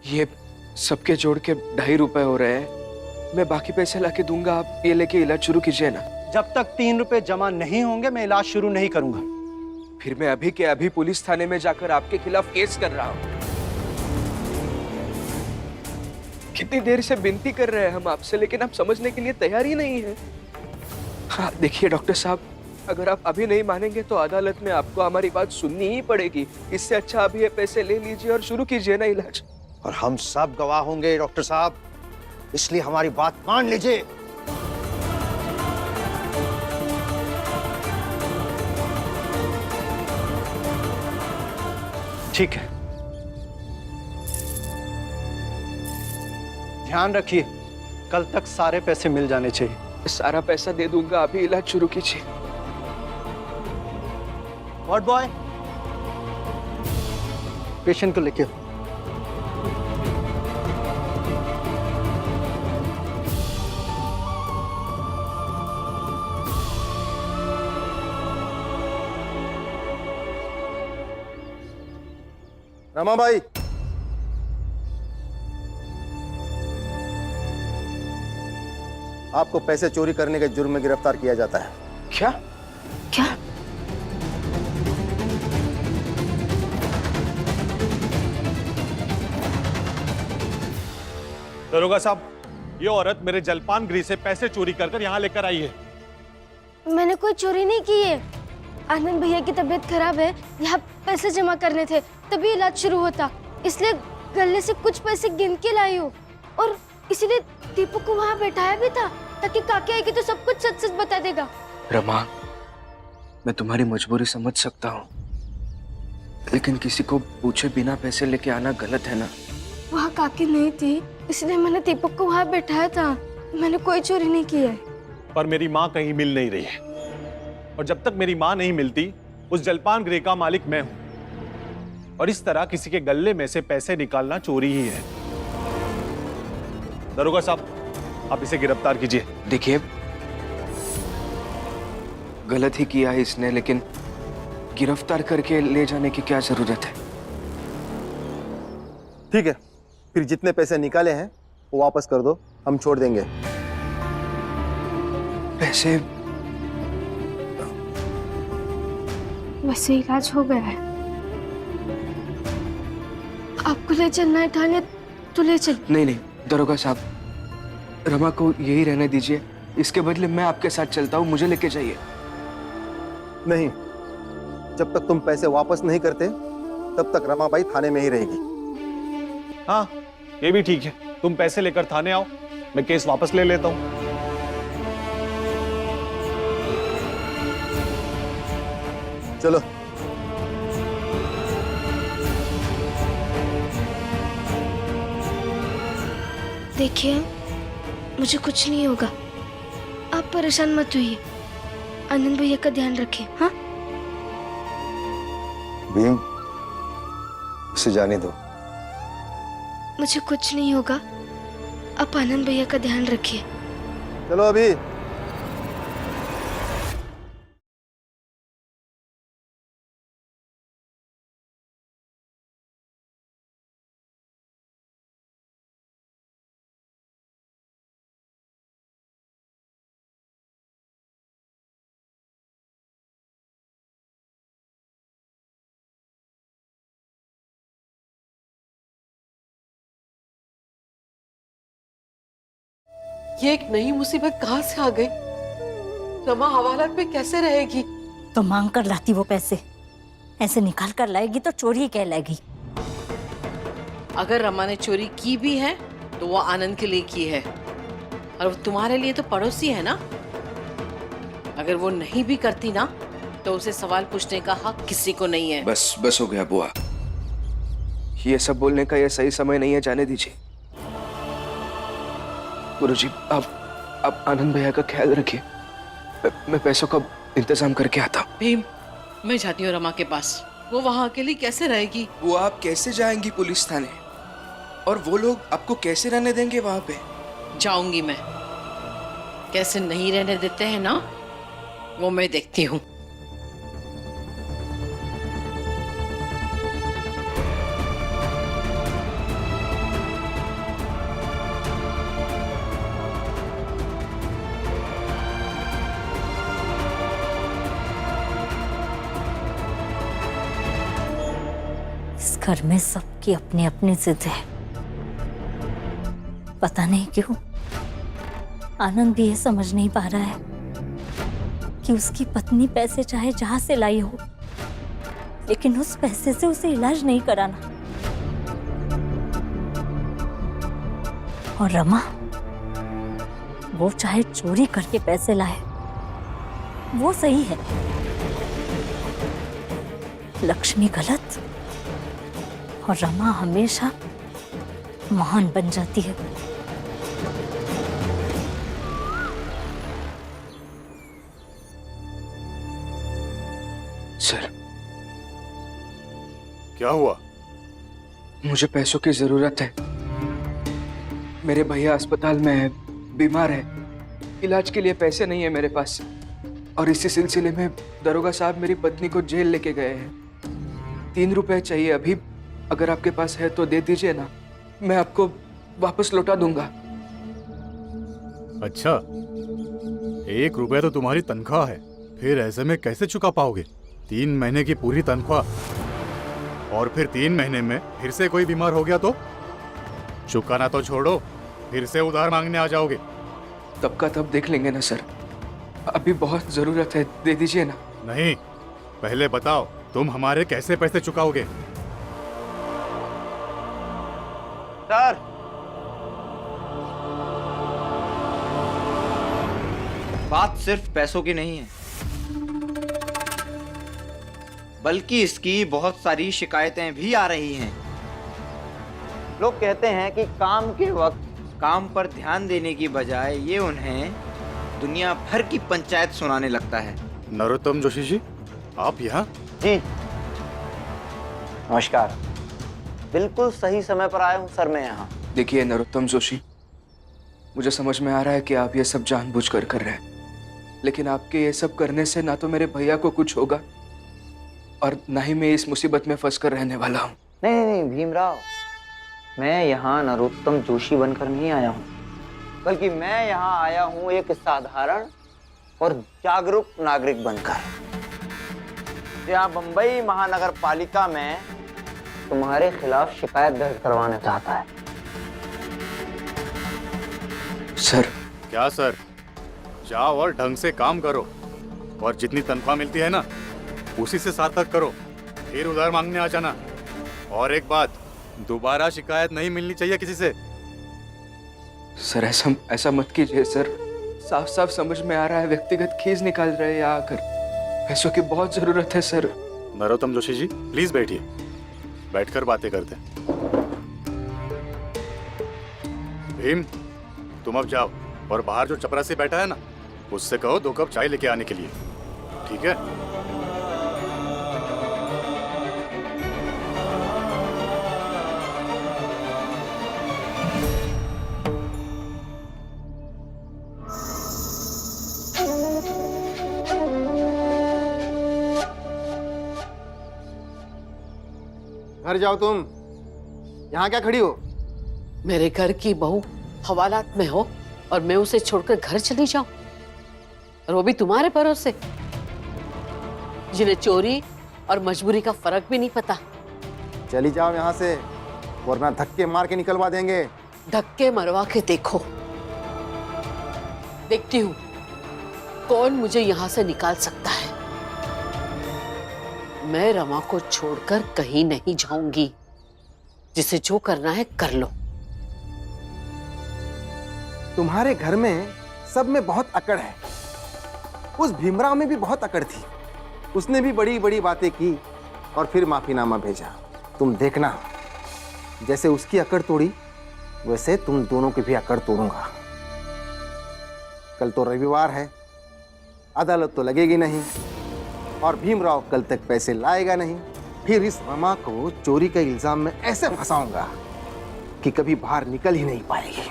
ये सबके जोड़ के 2.5 रुपए हो रहे हैं। मैं बाकी पैसे लाके दूंगा, आप ये लेके इलाज शुरू कीजिए ना। जब तक 3 रुपए जमा नहीं होंगे मैं इलाज शुरू नहीं करूंगा। फिर मैं अभी के अभी पुलिस थाने में जाकर आपके खिलाफ केस कर रहा हूँ। कितनी देर से विनती कर रहे हैं हम आपसे, लेकिन आप समझने के लिए तैयार ही नहीं है। हाँ देखिए डॉक्टर साहब, अगर आप अभी नहीं मानेंगे तो अदालत में आपको हमारी बात सुननी ही पड़ेगी। इससे अच्छा अभी ये पैसे ले लीजिए और शुरू कीजिए ना इलाज। और हम सब गवाह होंगे डॉक्टर साहब, इसलिए हमारी बात मान लीजिए। ठीक है, ध्यान रखिए कल तक सारे पैसे मिल जाने चाहिए। सारा पैसा दे दूंगा, अभी इलाज शुरू कीजिए। वार्ड बॉय, पेशेंट को लेके आओ। रमा भाई, आपको पैसे चोरी करने के जुर्म में गिरफ्तार किया जाता है। क्या? क्या? दरोगा साहब, ये औरत मेरे जलपान गृह से पैसे चोरी कर यहाँ लेकर आई है। मैंने कोई चोरी नहीं की है। आनंद भैया की तबीयत खराब है, यहाँ पैसे जमा करने थे, तभी इलाज शुरू होता, इसलिए गले से कुछ पैसे गिन के लाई हूँ। और इसीलिए दीपक को वहाँ बैठाया भी था ताकि काकी आएगी तो सब कुछ सच सच बता देगा। रमा, मैं तुम्हारी मजबूरी समझ सकता हूँ, लेकिन किसी को पूछे बिना पैसे लेके आना गलत है ना। वहाँ काकी नहीं थी, इसलिए मैंने दीपक को वहाँ बैठाया था। मैंने कोई चोरी नहीं की है। पर मेरी माँ कहीं मिल नहीं रही है, और जब तक मेरी माँ नहीं मिलती उस जलपान गृह का मालिक मैं हूं। और इस तरह किसी के गले में से पैसे निकालना चोरी ही है। दरोगा साहब, आप इसे गिरफ्तार कीजिए। देखिए, गलत ही किया है इसने, लेकिन गिरफ्तार करके ले जाने की क्या जरूरत है? ठीक है, फिर जितने पैसे निकाले हैं वो वापस कर दो, हम छोड़ देंगे। पैसे? वैसे इलाज हो गया है। आपको ले चलना है थाने तो ले चल। नहीं नहीं दरोगा साहब, रमा को यही रहने दीजिए। इसके बदले मैं आपके साथ चलता हूँ, मुझे लेके जाइए। नहीं, जब तक तुम पैसे वापस नहीं करते तब तक रमाबाई थाने में ही रहेगी। हाँ, ये भी ठीक है। तुम पैसे लेकर थाने आओ, मैं केस वापस ले लेता हूं। चलो। देखिए, मुझे कुछ नहीं होगा, आप परेशान मत होइए। आनंद भैया का ध्यान रखिए। हाँ भीम, उसे जाने दो। मुझे कुछ नहीं होगा, आप आनंद भैया का ध्यान रखिए। चलो अभी। ये एक नई मुसीबत कहाँ से आ गई? रमा हवालात में कैसे रहेगी? तो मांग कर लाती वो पैसे, ऐसे निकाल कर लाएगी तो चोरी कहलाएगी। अगर रमा ने चोरी की भी है तो वो आनंद के लिए की है, और वो तुम्हारे लिए तो पड़ोसी है ना। अगर वो नहीं भी करती ना तो उसे सवाल पूछने का हक किसी को नहीं है। बस बस हो गया बुआ, ये सब बोलने का ये सही समय नहीं है, जाने दीजिए। गुरुजी, आप आनंद भैया का ख्याल रखिए, मैं पैसों का इंतजाम करके आता हूँ। भीम, मैं जाती हूँ रमा के पास। वो वहाँ अकेली कैसे रहेगी? वो आप कैसे जाएंगी पुलिस थाने, और वो लोग आपको कैसे रहने देंगे वहां पे? जाऊंगी मैं, कैसे नहीं रहने देते हैं ना, वो मैं देखती हूँ। घर में सबकी अपनी अपनी जिद है। पता नहीं क्यों आनंद भी ये समझ नहीं पा रहा है कि उसकी पत्नी पैसे चाहे जहां से लाई हो, लेकिन उस पैसे से उसे इलाज नहीं कराना। और रमा, वो चाहे चोरी करके पैसे लाए, वो सही है। लक्ष्मी गलत और रमा हमेशा महान बन जाती है। सर, क्या हुआ? मुझे पैसों की जरूरत है। मेरे भैया अस्पताल में है, बीमार है, इलाज के लिए पैसे नहीं है मेरे पास। और इसी सिलसिले में दरोगा साहब मेरी पत्नी को जेल लेके गए हैं। 3 रुपए चाहिए अभी, अगर आपके पास है तो दे दीजिए ना, मैं आपको वापस लौटा दूंगा। अच्छा, 1 रुपया तो तुम्हारी तनख्वाह है, फिर ऐसे में कैसे चुका पाओगे? 3 महीने की पूरी तनख्वाह, और फिर 3 महीने में फिर से कोई बीमार हो गया तो? चुकाना तो छोड़ो, फिर से उधार मांगने आ जाओगे। तब का तब देख लेंगे ना सर, अभी बहुत जरूरत है, दे दीजिए ना। नहीं, पहले बताओ तुम हमारे कैसे पैसे चुकाओगे? सर, बात सिर्फ पैसों की नहीं है, बल्कि इसकी बहुत सारी शिकायतें भी आ रही हैं। लोग कहते हैं कि काम के वक्त काम पर ध्यान देने की बजाय ये उन्हें दुनिया भर की पंचायत सुनाने लगता है। नरोत्तम जोशी जी, आप यहाँ? जी नमस्कार, बिल्कुल सही समय पर आया हूँ सर मैं यहाँ। देखिए नरोत्तम जोशी, मुझे समझ में आ रहा है कि आप ये सब जानबूझकर कर रहे हैं, लेकिन आपके ये सब करने से ना तो मेरे भैया को कुछ होगा और ना ही मैं इस मुसीबत में फंस कर रहने वाला हूँ। नहीं भीमराव, मैं यहाँ नरोत्तम जोशी बनकर नहीं आया हूँ, बल्कि मैं यहाँ आया हूँ एक साधारण और जागरूक नागरिक बनकर। यहाँ बंबई महानगर पालिका में तुम्हारे खिलाफ शिकायत दर्ज करवाना चाहता है। सर। क्या सर? जाओ और ढंग से काम करो, और जितनी तनख्वाह मिलती है ना उसी से सार्थक करो, फिर उधार मांगने आ जाना। और एक बात, दोबारा शिकायत नहीं मिलनी चाहिए किसी से। सर ऐसा मत कीजिए सर, साफ साफ समझ में आ रहा है व्यक्तिगत खींच निकाल रहे हैं यहाँ आकर। पैसों की बहुत जरूरत है सर। नरोत्तम जोशी जी, प्लीज बैठिए, बैठकर बातें करते हैं। भीम, तुम अब जाओ और बाहर जो चपरासी बैठा है ना उससे कहो 2 कप चाय लेके आने के लिए, ठीक है? घर जाओ तुम, यहाँ क्या खड़ी हो? मेरे घर की बहू हवालात में हो और मैं उसे छोड़कर घर चली जाऊं, और वो भी तुम्हारे भरोसे, जिन्हें चोरी और मजबूरी का फर्क भी नहीं पता। चली जाओ यहाँ से, वरना धक्के मार के निकलवा देंगे। धक्के मरवा के देखो, देखती हूँ कौन मुझे यहाँ से निकाल सकता है। मैं रमा को छोड़कर कहीं नहीं जाऊंगी, जिसे जो करना है कर लो। तुम्हारे घर में सब में बहुत अकड़ है, उस भीमराव में भी बहुत अकड़ थी। उसने भी बड़ी बड़ी बातें की और फिर माफीनामा भेजा। तुम देखना, जैसे उसकी अकड़ तोड़ी वैसे तुम दोनों की भी अकड़ तोड़ूंगा। कल तो रविवार है, अदालत तो लगेगी नहीं, और भीमराव कल तक पैसे लाएगा नहीं। फिर इस रमा को चोरी के इल्जाम में ऐसे फंसाऊंगा कि कभी बाहर निकल ही नहीं पाएगी।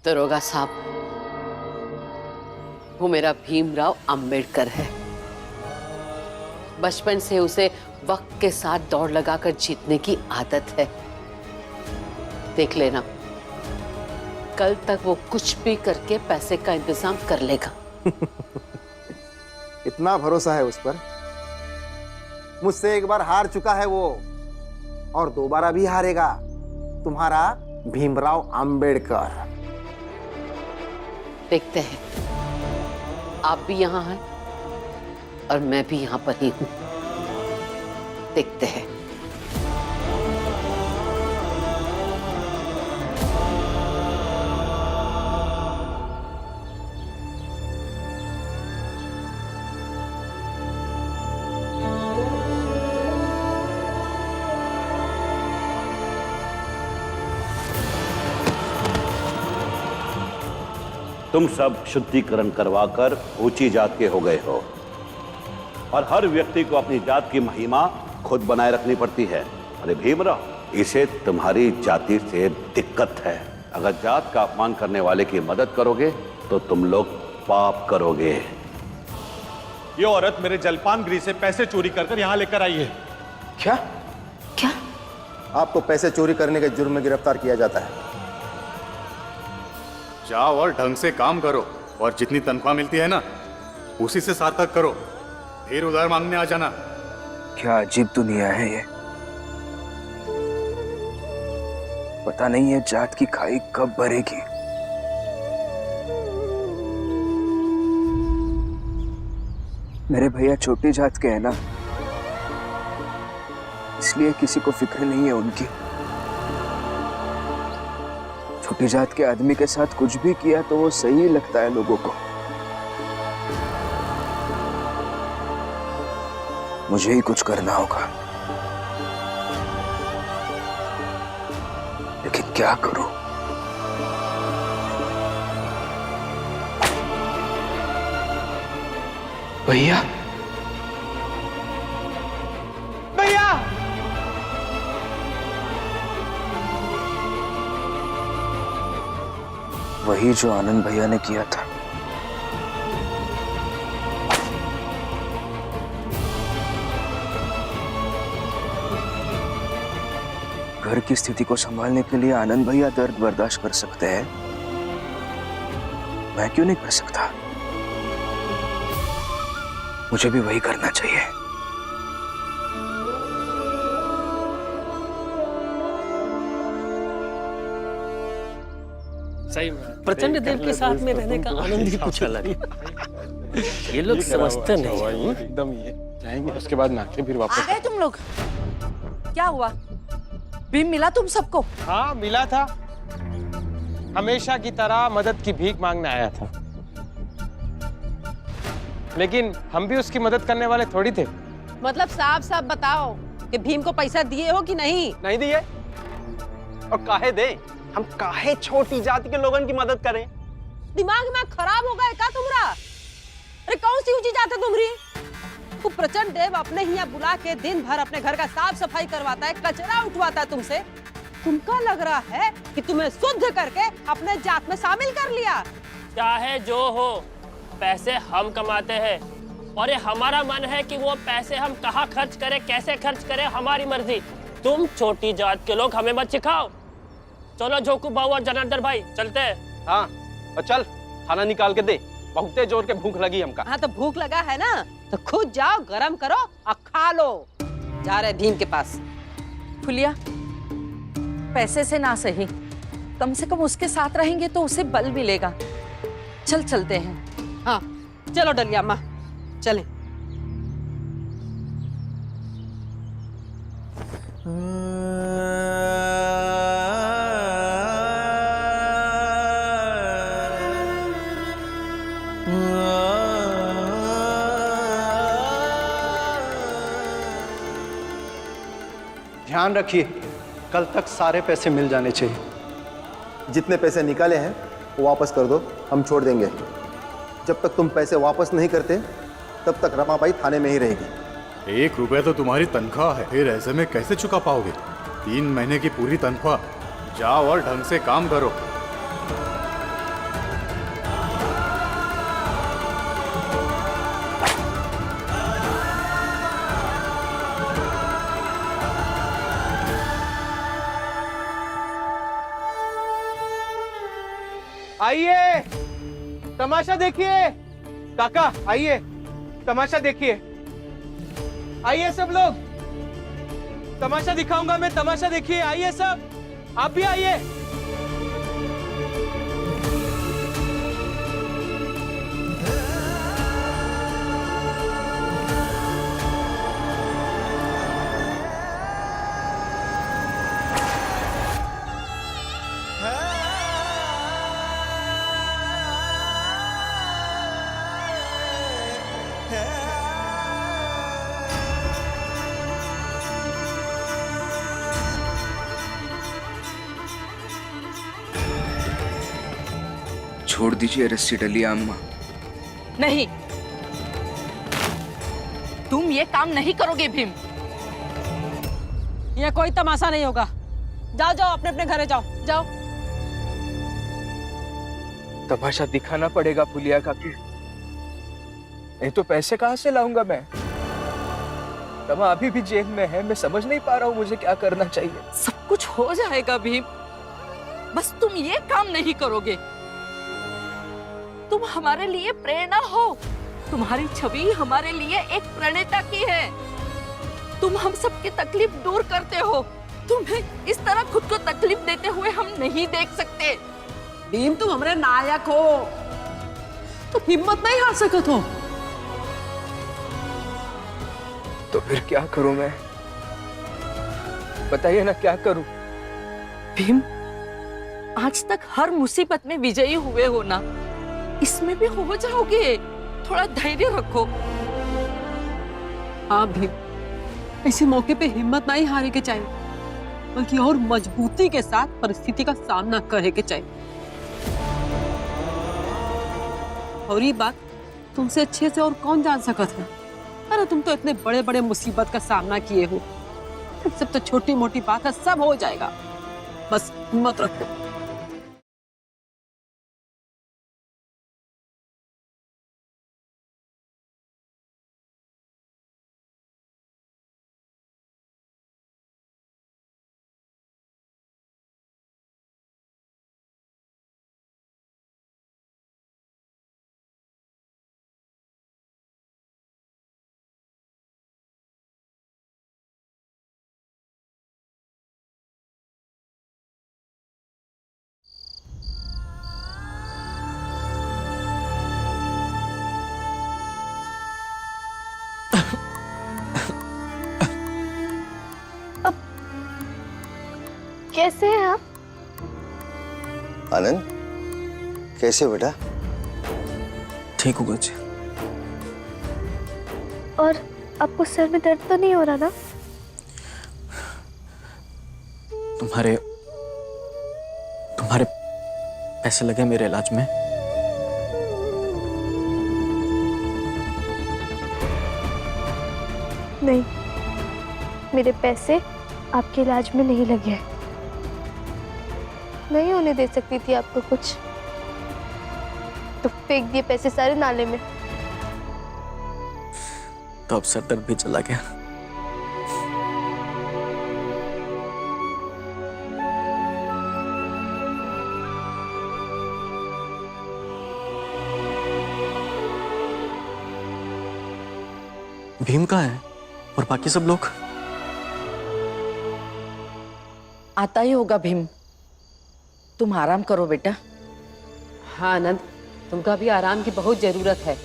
दरोगा साहब, वो मेरा भीमराव अंबेडकर है। बचपन से उसे वक्त के साथ दौड़ लगाकर जीतने की आदत है। देख लेना, कल तक वो कुछ भी करके पैसे का इंतजाम कर लेगा। इतना भरोसा है उस पर? मुझसे एक बार हार चुका है वो, और दोबारा भी हारेगा। तुम्हारा भीमराव अंबेडकर। देखते हैं, आप भी यहाँ हैं और मैं भी यहाँ पर ही हूँ। देखते हैं। तुम सब शुद्धिकरण करवाकर ऊंची जात के हो गए हो और हर व्यक्ति को अपनी जात की महिमा खुद बनाए रखनी पड़ती है। अरे भीमराव, इसे तुम्हारी जाति से दिक्कत है। अगर जात का अपमान करने वाले की मदद करोगे तो तुम लोग पाप करोगे। ये औरत मेरे जलपान गृह से पैसे चोरी कर यहाँ लेकर आई है। क्या? क्या? आपको पैसे चोरी करने के जुर्म में गिरफ्तार किया जाता है। जाओ और ढंग से काम करो, और जितनी तनख्वाह मिलती है ना उसी से सार्थक करो, फिर उधार मांगने आ जाना। क्या अजीब दुनिया है ये। पता नहीं है जात की खाई कब भरेगी। मेरे भैया छोटी जात के हैं ना, इसलिए किसी को फिक्र नहीं है उनकी। छोटी जात के आदमी के साथ कुछ भी किया तो वो सही लगता है लोगों को। मुझे ही कुछ करना होगा, लेकिन क्या करूं? भैया, भैया! वही जो आनंद भैया ने किया था। घर की स्थिति को संभालने के लिए आनंद भैया दर्द बर्दाश्त कर सकते हैं, मैं क्यों नहीं कर सकता? मुझे भी वही करना चाहिए। प्रचंड देव के साथ में रहने का आनंद ही कुछ अलग है। ये लोग समझते नहीं हैं। एकदम ये जाएंगे, उसके बाद नाके फिर वापस। आ गए तुम लोग? क्या हुआ? भीम मिला तुम सबको? हाँ मिला था, हमेशा की तरह मदद की भीख मांगने आया था, लेकिन हम भी उसकी मदद करने वाले थोड़ी थे। मतलब साफ साफ बताओ कि भीम को पैसा दिए हो कि नहीं? नहीं दिए, और काहे दे? हम काहे छोटी जाति के लोगों की मदद करें? दिमाग में खराब हो गया क्या तुम्हारा? अरे कौन सी ऊंची जात है तुम्हारी? वो प्रचंड देव अपने ही यहाँ बुला के दिन भर अपने घर का साफ सफाई करवाता है, कचरा उठवाता है तुमसे। तुमका लग रहा है कि तुम्हें शुद्ध करके अपने जात में शामिल कर लिया। चाहे जो हो, पैसे हम कमाते हैं और ये हमारा मन है कि वो पैसे हम कहाँ खर्च करें, कैसे खर्च करें, हमारी मर्जी। तुम छोटी जात के लोग हमें मत सिखाओ। चलो जोकू बाबू और जनार्दन भाई चलते हैं। हाँ, और चल खाना निकाल के दे, बहुते जोर के भूख लगी हमका। हाँ तो भूख लगा है ना, तो खुद जाओ गरम करो और खा लो। जा रहे भीम के पास। फुलिया, पैसे से ना सही, कम से कम उसके साथ रहेंगे तो उसे बल मिलेगा। चल चलते हैं। हाँ चलो डलिया माँ, चलें। ध्यान रखिए, कल तक सारे पैसे मिल जाने चाहिए। जितने पैसे निकाले हैं वो वापस कर दो, हम छोड़ देंगे। जब तक तुम पैसे वापस नहीं करते तब तक रमाबाई थाने में ही रहेगी। 1 रुपया तो तुम्हारी तनख्वाह है, फिर ऐसे में कैसे चुका पाओगे? 3 महीने की पूरी तनख्वाह। जाओ और ढंग से काम करो। आइए तमाशा देखिए। काका आइए तमाशा देखिए। आइए सब लोग, तमाशा दिखाऊंगा मैं, तमाशा देखिए। आइए सब, आप भी आइए। छोड़ दीजिए रस्सी डलिया अम्मा। नहीं, तुम ये काम नहीं करोगे भीम। ये कोई तमाशा नहीं होगा। जाओ जाओ, अपने अपने घरे जाओ, जाओ। तमाशा दिखाना पड़ेगा फुलिया काकी, नहीं तो पैसे कहां से लाऊंगा मैं? तमा अभी भी जेल में है, मैं समझ नहीं पा रहा हूँ मुझे क्या करना चाहिए। सब कुछ हो जाएगा भीम, बस तुम ये काम नहीं करोगे। तुम हमारे लिए प्रेरणा हो, तुम्हारी छवि हमारे लिए एक प्रणेता की है। तुम हम सबकी तकलीफ दूर करते हो। तुम्हें इस तरह खुद को तकलीफ देते हुए हम नहीं देख सकते। भीम तुम हमारे नायक हो, तो हिम्मत नहीं हार सकत हो। तो फिर क्या करूं मैं? बताइए ना क्या करूं? भीम, आज तक हर मुसीबत में विजयी हुए हो ना, इसमें भी हो जाओगे। थोड़ा धैर्य रखो। हाँ भीम, ऐसे मौके पे हिम्मत नहीं हारे के चाहिए, बल्कि और मजबूती के साथ परिस्थिति का सामना करे के चाहिए। और ये बात तुमसे अच्छे से और कौन जान सकता है? अरे तुम तो इतने बड़े बड़े मुसीबत का सामना किए हो, सब तो छोटी मोटी बात है, सब हो जाएगा। बस हिम्मत रखो। कैसे हैं आप? आनंद, कैसे बेटा? ठीक हूँ बच्चे। और आपको सर में दर्द तो नहीं हो रहा ना? तुम्हारे पैसे लगे मेरे इलाज में? नहीं, मेरे पैसे आपके इलाज में नहीं लगे हैं। नहीं होने दे सकती थी आपको कुछ, तो फेंक दिए पैसे सारे नाले में। तो अब सर दर्द भी चला गया। भीम कहाँ है और बाकी सब लोग? आता ही होगा भीम, तुम आराम करो बेटा। हाँ आनंद, तुमका भी आराम की बहुत जरूरत है,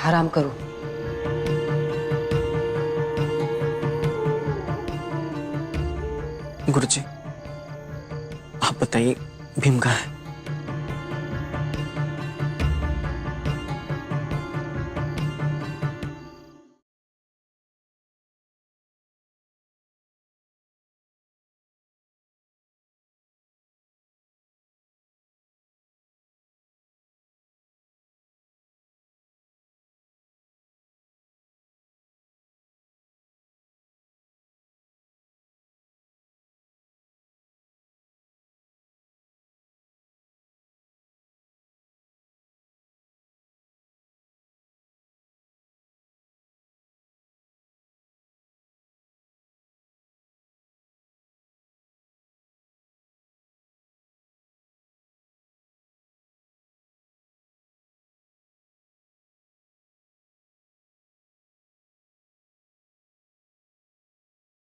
आराम करो। गुरुजी, आप बताइए भीम कहाँ है?